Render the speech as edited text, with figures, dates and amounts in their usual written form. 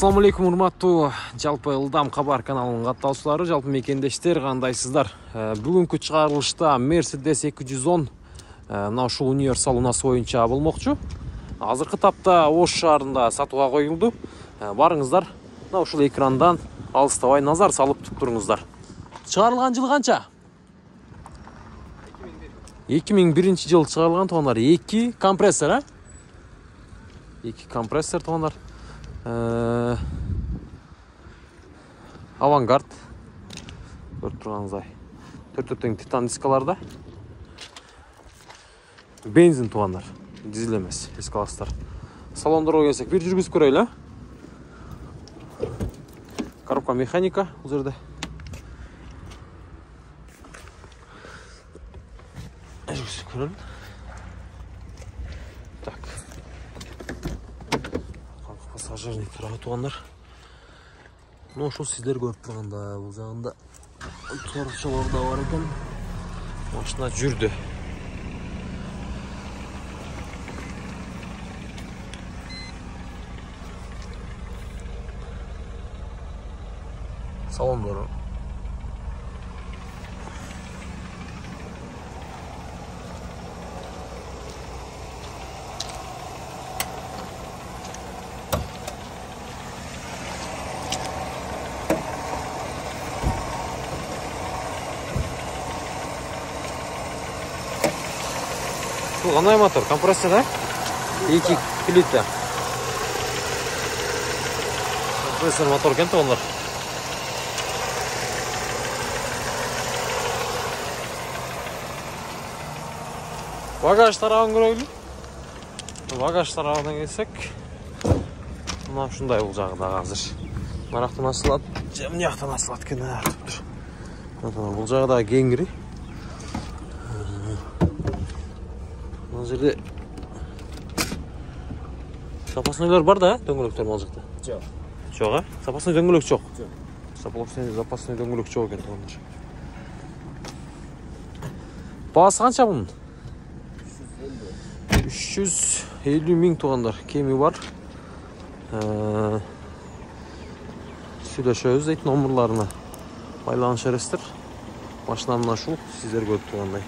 Assalamu алейкум, урматтуу жалпы Ылдам кабар каналынын каттаушылары, жалпы мекендештер, кандайсыздар? Бүгүнкү чыгарылышта Mercedes 210 мына ушул универсал унасы боюнча болмокчу. Азыркы тапта Ош шаарында сатууга коюлду. Барыңыздар, мына ушул экрандан алыстабай назар салып туруңуздар. Чыгарылган жылы канча? 2001-жылы чыгарылган туугандар. 2 компрессор, 2 компрессор туугандар. Авангард көрүп турганыңыздай 4 титан дискаларда. Бензин туугандар, дизель эмес, эске аласыздар. Салондорго келсек, бир жүргүзүп көрөйлү. Коробка механика бул жерде. Жүргүзүп көрөлү. Так. Пассажирный турабы туугандар. Ну, ошол сиздер көрүп турганда бул жагында торчолор да бар экен. Машина жүрдү. Салондору кандай мотор? Компрессор, да? 2 плита. Компрессор мотор екен туугандар. Багаж тарабын көрөлү. Багаж тарабына келсек, мына ушундай бул жагы азыр. Нарактан ачылат, жана жактан ачылат экен. Бул жагы да кеңири. Мына жерде запаснойлор бар да, дөңгөлөктөр мына жакта. Жок. Жок, запасной дөңгөлөк жок. Жок. Запасной дөңгөлөк жок экен туугандар. Баасы канча бунун? 350 миң туугандар. Кеми бар. Сүйлөшөбүз дейт, номерларына байланыш бересиздер. Машина мына ушул, сиздер көрүп тургандай.